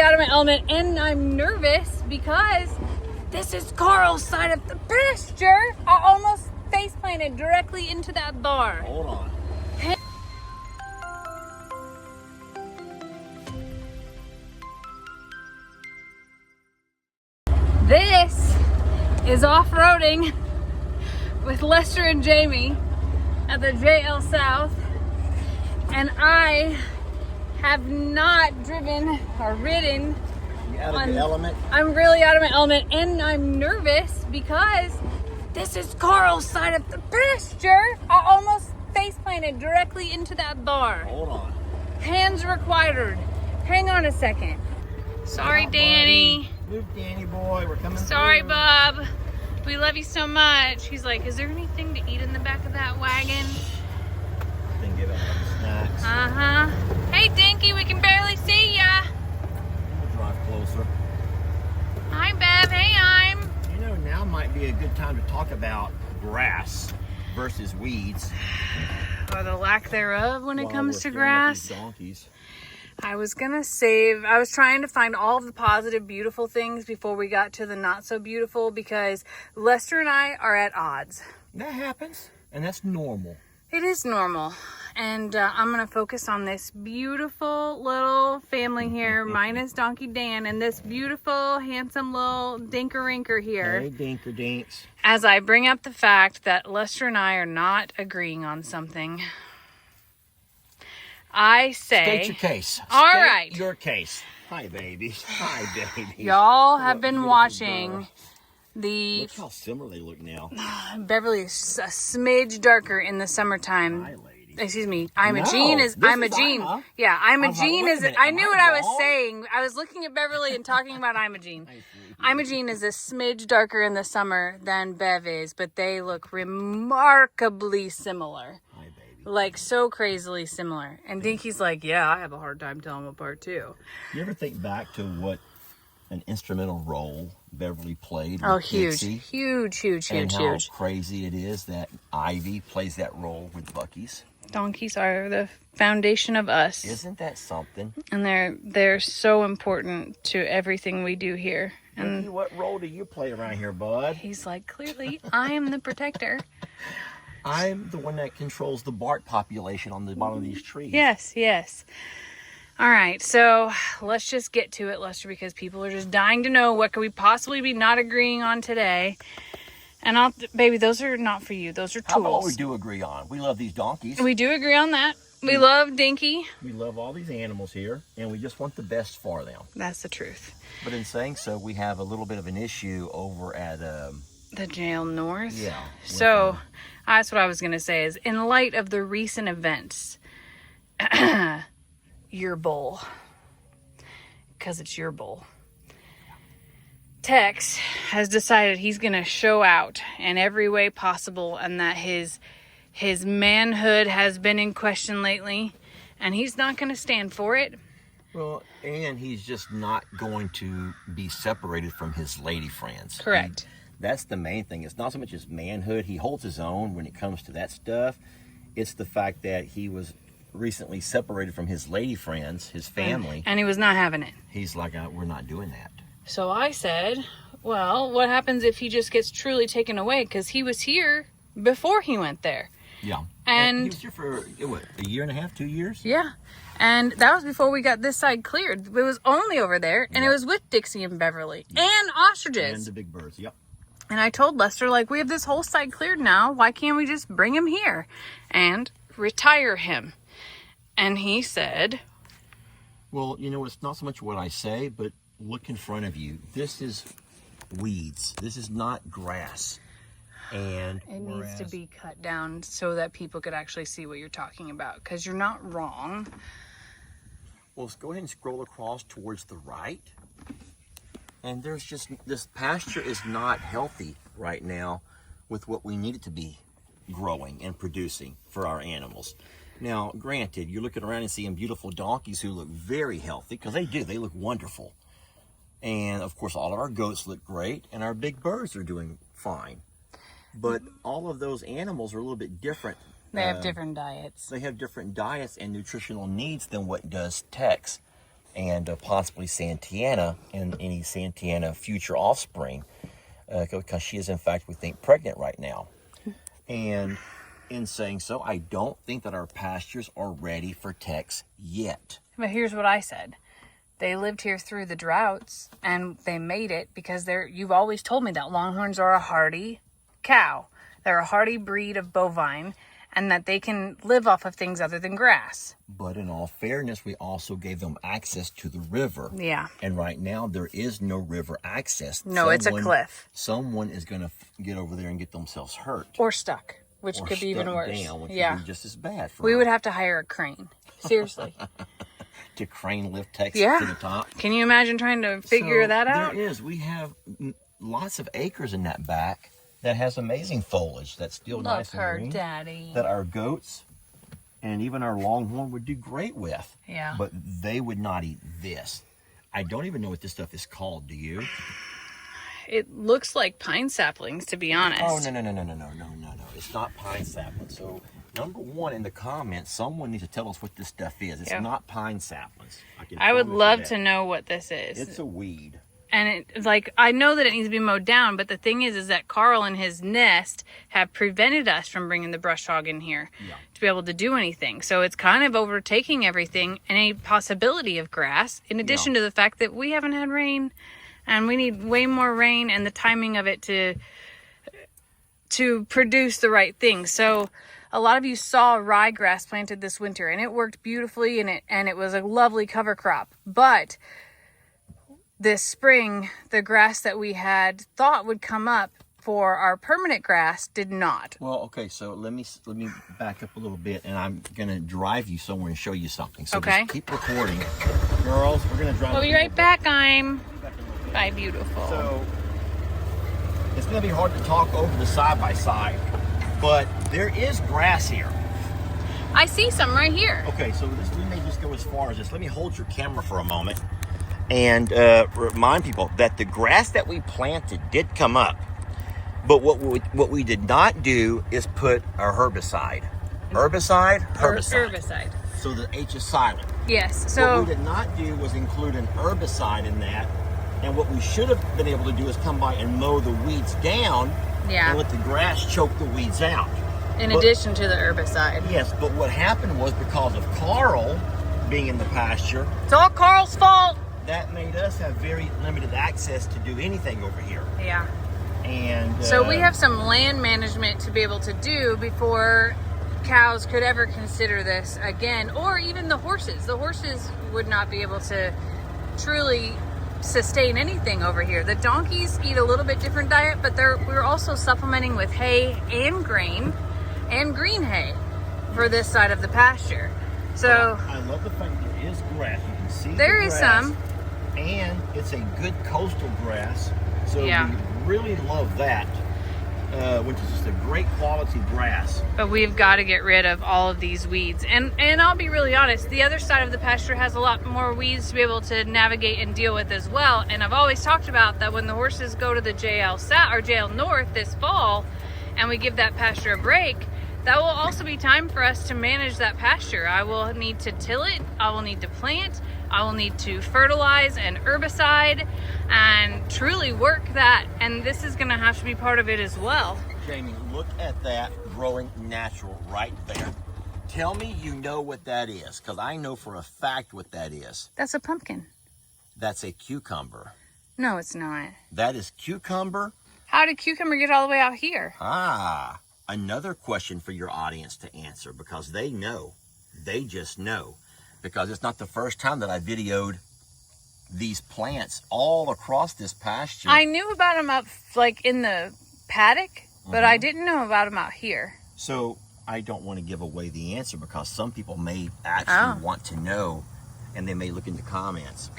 out of my element, and I'm nervous because this is Carl's side of the pasture. I almost face planted directly into that bar. Hold on. This is off-roading with Lester and Jamie at the JL South, and I have not driven or ridden. You out of your element? I'm really out of my element, and I'm nervous because this is Carl's side of the pasture. I almost face planted directly into that bar. Hold on. Hands required. Hang on a second. Sorry, Out, Danny. buddy. Move, Danny boy. We're coming. Sorry, through. Bob. We love you so much. He's like, is there anything to eat in the back of that wagon? Then give out some snacks. Uh-huh. Hey, Dinky, we can barely see ya. We'll drive closer. Hi, Bev. Hey, I'm. You know, now might be a good time to talk about grass versus weeds. Or the lack thereof when it While comes we're to staring at grass. these donkeys. I was trying to find all of the positive, beautiful things before we got to the not so beautiful, because Lester and I are at odds. That happens, and that's normal. It is normal. And I'm going to focus on this beautiful little family here, minus Donkey Dan, and this beautiful, handsome little dinker-rinker here. Hey, dinker dinks. As I bring up the fact that Lester and I are not agreeing on something, I say... State your case. All State right. your case. Hi, baby. Hi, baby. Y'all have What been beautiful watching girl. the... Look how similar they look now. Beverly is a smidge darker in the summertime. Hi, lady. Excuse me. No, Imogene this is Imogene. Ima. Yeah, Imogene wait a is. minute, I am knew I what I was wrong? saying. I was looking at Beverly and talking about Imogene. Imogene is a smidge darker in the summer than Bev is, but they look remarkably similar. Hi, baby. Like so crazily similar. And Dinky's like, yeah, I have a hard time telling them apart too. You ever think back to what an instrumental role Beverly played? Oh, with huge, Dixie, huge, and how huge. crazy it is that Ivy plays that role with Bucky's. Donkeys are the foundation of us. Isn't that something? And they're so important to everything we do here. And Ricky, what role do you play around here, bud? he's like, clearly, I am the protector. I'm the one that controls the bark population on the bottom of these trees. Yes. All right, so let's just get to it, Lester, because people are just dying to know what could we possibly be not agreeing on today. And baby, those are not for you. Those are How about what we tools. do agree on? We love these donkeys. We do agree on that. We love Dinky. We love all these animals here, and we just want the best for them. That's the truth. But in saying so, we have a little bit of an issue over at, The jail north. yeah. So that's what I was going to say is, in light of the recent events, your bull, because it's your bull, Tex has decided he's going to show out in every way possible, and that his manhood has been in question lately, and he's not going to stand for it. Well, and he's just not going to be separated from his lady friends. Correct. That's the main thing. It's not so much his manhood. He holds his own when it comes to that stuff. It's the fact that he was recently separated from his lady friends, his family. And he was not having it. He's like, we're not doing that. So I said, well, what happens if he just gets truly taken away? Because he was here before he went there. Yeah. And he was here for, what, a year and a half, 2 years? Yeah. And that was before we got this side cleared. It was only over there. And it was with Dixie and Beverly. And ostriches. And the big birds, yep. And I told Lester, like, we have this whole side cleared now. Why can't we just bring him here and retire him? And he said, Well, you know, it's not so much what I say, but look in front of you. This is weeds. This is not grass. And it needs to be cut down so that people could actually see what you're talking about. Because you're not wrong. Well, let's go ahead and scroll across towards the right. And there's just, this pasture is not healthy right now with what we need it to be growing and producing for our animals. Now, granted, you're looking around and seeing beautiful donkeys who look very healthy, because they do, they look wonderful. And of course, all of our goats look great, and our big birds are doing fine. But all of those animals are a little bit different. They have different diets. They have different diets and nutritional needs than what does Tex. and possibly Santana and any Santana future offspring, because she is in fact, we think, pregnant right now. And in saying so, I don't think that our pastures are ready for Tex yet. But here's what I said. They lived here through the droughts, and they made it because you've always told me that Longhorns are a hardy cow. They're a hardy breed of bovine, and that they can live off of things other than grass. But in all fairness, we also gave them access to the river. Yeah. And right now, there is no river access. No, it's a cliff. Someone is going to get over there and get themselves hurt. Or stuck, which Or could be even stuck worse. down, which Yeah. would be just as bad. For We them. would have to hire a crane. Seriously. To crane lift Tex Yeah. to the top. Can you imagine trying to figure So that out? There is. We have lots of acres in that back that has amazing foliage that's still Love nice and her, green. Daddy. That our goats and even our longhorn would do great with. Yeah. But they would not eat this. I don't even know what this stuff is called. Do you? It looks like pine saplings, to be honest. Oh, no. It's not pine sapling. So, number one, in the comments, someone needs to tell us what this stuff is. It's Yeah. not pine saplings. I would promise you love that. to know what this is. It's a weed. And it, like, I know that it needs to be mowed down, but the thing is that Carl and his nest have prevented us from bringing the brush hog in here to be able to do anything. So it's kind of overtaking everything, and a possibility of grass, in addition to the fact that we haven't had rain, and we need way more rain and the timing of it to produce the right thing. So a lot of you saw ryegrass planted this winter, and it worked beautifully, and it was a lovely cover crop. But this spring, the grass that we had thought would come up for our permanent grass did not. Well, okay, so let me back up a little bit, and I'm gonna drive you somewhere and show you something. So Okay. just keep recording, girls. We're gonna drive. We'll be right back. Bye, beautiful. So it's gonna be hard to talk over the side by side, but there is grass here. I see some right here. Okay, so we may just go as far as this. Let me hold your camera for a moment and remind people that the grass that we planted did come up. But what we did not do is put a herbicide. Herbicide. So the H is silent. Yes. So What we did not do was include an herbicide in that. And what we should have been able to do is come by and mow the weeds down yeah. and let the grass choke the weeds out. In But- addition to the herbicide. Yes, but what happened was because of Carl being in the pasture, It's all Carl's fault. that made us have very limited access to do anything over here. Yeah. And So we have some land management to be able to do before cows could ever consider this again, or even the horses. The horses would not be able to truly sustain anything over here. The donkeys eat a little bit different diet, but we're also supplementing with hay and grain and green hay for this side of the pasture. So I love the fact that there is grass. You can see there the is grass, some. and it's a good coastal grass. So Yeah. we really love that, which is just a great quality grass. But we've got to get rid of all of these weeds. And I'll be really honest, the other side of the pasture has a lot more weeds to be able to navigate and deal with as well. And I've always talked about that when the horses go to the JL South or JL North this fall, and we give that pasture a break, that will also be time for us to manage that pasture. I will need to till it, I will need to plant, I will need to fertilize and herbicide and truly work that. And this is going to have to be part of it as well. Jamie, look at that growing natural right there. Tell me you know what that is, because I know for a fact what that is. That's a pumpkin. That's a cucumber. No, it's not. That is cucumber. How did cucumber get all the way out here? Ah, another question for your audience to answer, because they know. They just know. Because it's not the first time that I videoed these plants all across this pasture. I knew about them up like in the paddock, but I didn't know about them out here. So I don't want to give away the answer, because some people may actually want to know, and they may look in the comments.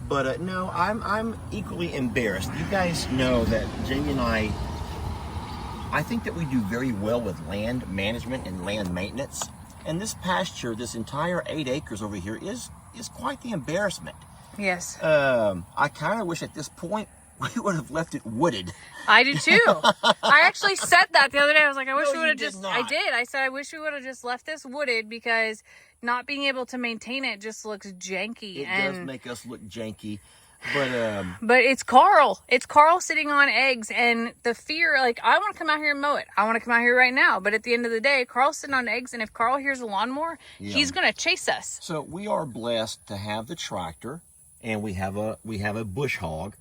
But no, I'm equally embarrassed. You guys know that Jamie and I think that we do very well with land management and land maintenance. And this pasture, this entire 8 acres over here is quite the embarrassment. Yes. I kind of wish at this point we would have left it wooded. I do too. I actually said that the other day. I was like, I wish No, we would you have did just. not. I did. I said I wish we would have just left this wooded because not being able to maintain it just looks janky. It and does make us look janky, But it's Carl. It's Carl sitting on eggs, and the fear, like, I want to come out here and mow it. I want to come out here right now. But at the end of the day, Carl's sitting on eggs, and if Carl hears a lawnmower, he's going to chase us. So we are blessed to have the tractor, and we have a bush hog.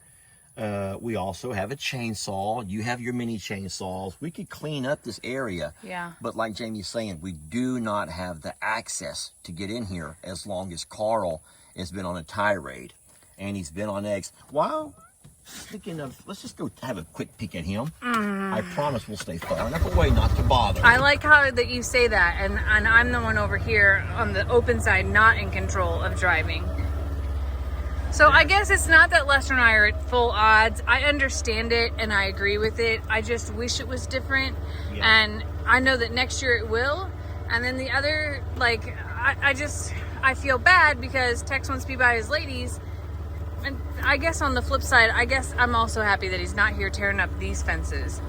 We also have a chainsaw. You have your mini chainsaws. We could clean up this area. Yeah. But like Jamie's saying, we do not have the access to get in here as long as Carl has been on a tirade. And he's been on eggs. Wow. Speaking of, let's just go have a quick peek at him. I promise we'll stay far enough away not to bother. I like how that you say that, and I'm the one over here on the open side, not in control of driving. So I guess it's not that Lester and I are at full odds. I understand it and I agree with it. I just wish it was different. Yeah. And I know that next year it will. And then the other, like, I feel bad because Tex wants to be by his ladies. And I guess on the flip side, I guess I'm also happy that he's not here tearing up these fences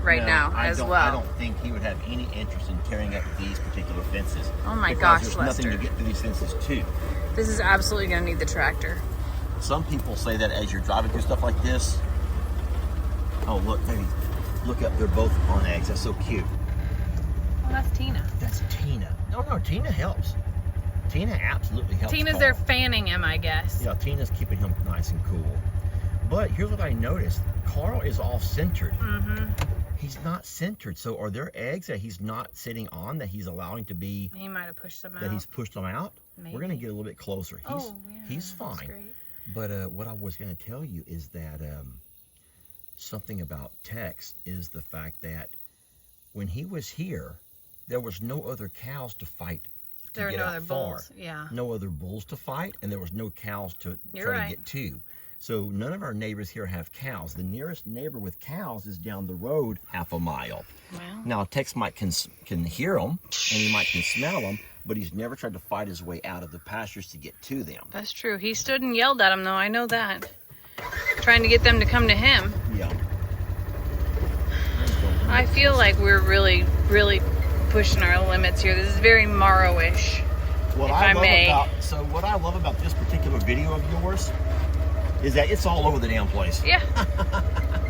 now as well. I don't think he would have any interest in tearing up these particular fences. Oh my because gosh, there's Lester. nothing to get through these fences too. This is absolutely going to need the tractor. Some people say that as you're driving through stuff like this. Oh, look, baby. Look up. They're both on eggs. That's so cute. Oh, that's Tina. That's Tina. No, Tina helps. Tina absolutely helps. Tina's Carl. there fanning him, I guess. Yeah, Tina's keeping him nice and cool. But here's what I noticed. Carl is all centered. Mm-hmm. He's not centered. So are there eggs that he's not sitting on that he's allowing to be, He might have pushed them out. that he's pushed them out? Maybe. We're going to get a little bit closer. He's that's fine. great. But what I was going to tell you is that something about Tex is the fact that when he was here, there was no other cows to fight to There were get no out other far. bulls. Yeah. No other bulls to fight, and there was no cows to You're try right. to get to. So none of our neighbors here have cows. The nearest neighbor with cows is down the road half a mile. Well, Now Tex can hear them, and he might can smell them, but he's never tried to fight his way out of the pastures to get to them. that's true. He stood and yelled at him, though. I know that. Trying to get them to come to him. Yeah. I feel like we're really, really pushing our limits here. This is very Morrow-ish. What if I I love may. what I love about this particular video of yours is that it's all over the damn place. Yeah.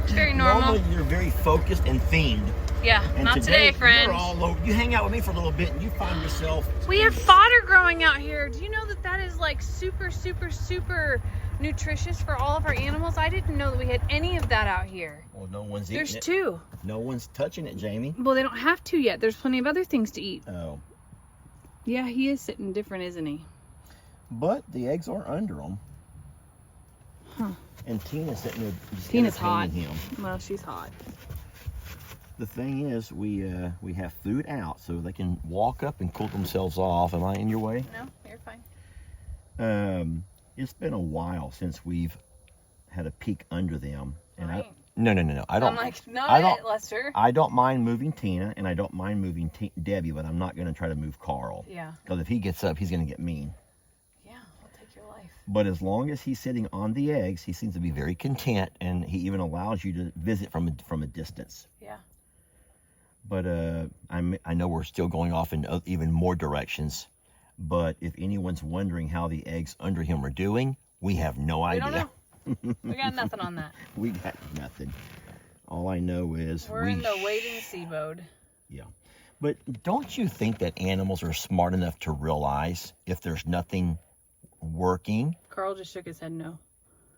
It's very normal. Normally you're very focused and themed. Yeah. And Not today, friend. You're all over. You hang out with me for a little bit and you find yourself. We have fodder growing out here. Do you know that that is like super, super, super nutritious for all of our animals? I didn't know that we had any of that out here. Well, no one's eating There's it. two. No one's touching it, Jamie. Well, they don't have to yet. There's plenty of other things to eat. Oh. Yeah, he is sitting different, isn't he? But the eggs are under them. Huh. And Tina's sitting there just Tina's hot. entertaining him. Well, she's hot. The thing is, we have food out so they can walk up and cool themselves off. Am I in your way? No, you're fine. It's been a while since we've had a peek under them. And Right. No. I don't. I'm like, not I don't- it, Lester. I don't mind moving Tina, and I don't mind moving Debbie, but I'm not going to try to move Carl. Yeah. Because if he gets up, he's going to get mean. Yeah, I'll take your life. But as long as he's sitting on the eggs, he seems to be very content, and he even allows you to visit from a distance. Yeah. But I know we're still going off in even more directions. But if anyone's wondering how the eggs under him are doing, we have no We idea. don't know. We got nothing on that. We got nothing. All I know is We're in the wait and see mode. Yeah. But don't you think that animals are smart enough to realize if there's nothing working, Carl just shook his head no.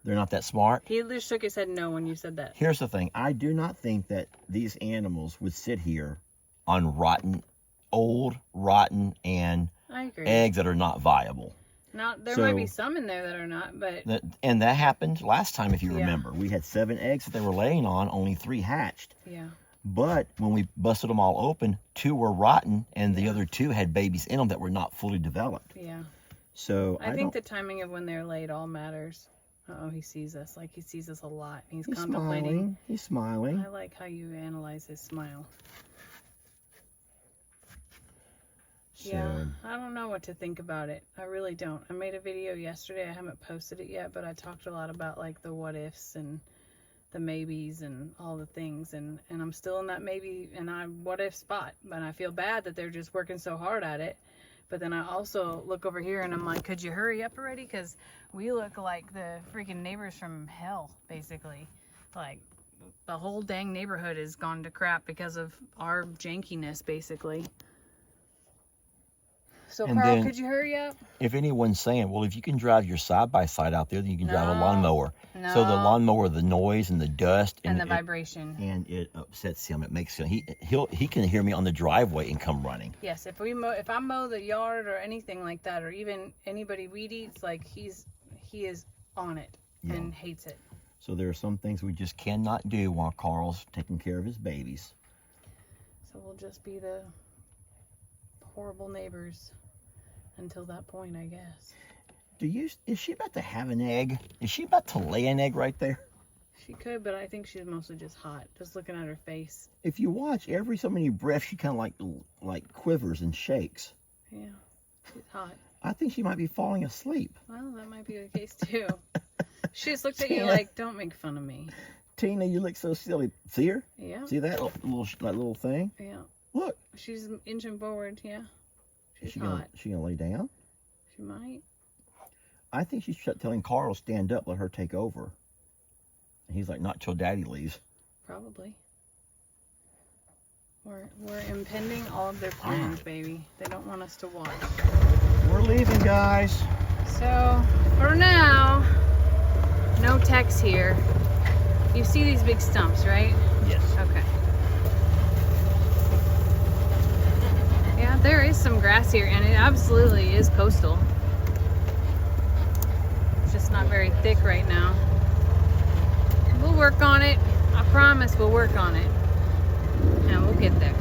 they're not that smart? He just shook his head no when you said that. Here's the thing. I do not think that these animals would sit here on old, rotten, and I agree. eggs that are not viable. Not there So- might be some in there that are not, but And that happened last time, if you Yeah. remember. We had 7 eggs that they were laying on, only 3 hatched. yeah. But when we busted them all open, 2 were rotten, and the other 2 had babies in them that were not fully developed. Yeah. So I think the timing of when they're laid all matters. Uh-oh, he sees us. Like he sees us a lot. He's contemplating. smiling. He's smiling. I like how you analyze his smile. Yeah, So, I don't know what to think about it. I really don't. I made a video yesterday. I haven't posted it yet, but I talked a lot about like the what ifs and the maybes and all the things, and I'm still in that maybe and I what if spot. But I feel bad that they're just working so hard at it. But then I also look over here and I'm like, could you hurry up already? Because we look like the freaking neighbors from hell, basically. Like, the whole dang neighborhood has gone to crap because of our jankiness, basically. So, And Carl, then- could you hurry up? If anyone's saying, well, if you can drive your side-by-side out there, then you can drive a No, lawnmower. So the no. lawnmower, the noise and the dust And the it, vibration. and it upsets him. It makes him, he can hear me on the driveway and come running. Yes, if I mow the yard or anything like that, or even anybody weed eats, like he is on it and hates it. So there are some things we just cannot do while Carl's taking care of his babies. So we'll just be the horrible neighbors until that point, I guess. Is she about to have an egg? Is she about to lay an egg right there? She could, but I think she's mostly just hot, just looking at her face. If you watch every so many breaths, she kind of like quivers and shakes. Yeah, she's hot. I think she might be falling asleep. Well, that might be the case too. She just looked at you Tina. like, don't make fun of me. Tina, you look so silly. See her? Yeah, See that little thing? yeah. Look. She's inching forward, yeah. Is She's she hot. gonna lay down? She might. I think she's telling Carl to stand up, let her take over. And he's like, not till Daddy leaves. Probably. We're impending all of their plans, baby. They don't want us to watch. We're leaving, guys. So, for now, no techs here. You see these big stumps, right? Yes. Okay. Yeah, there is some grass here, and it absolutely is coastal. It's just not very thick right now. We'll work on it. I promise we'll work on it. And we'll get there.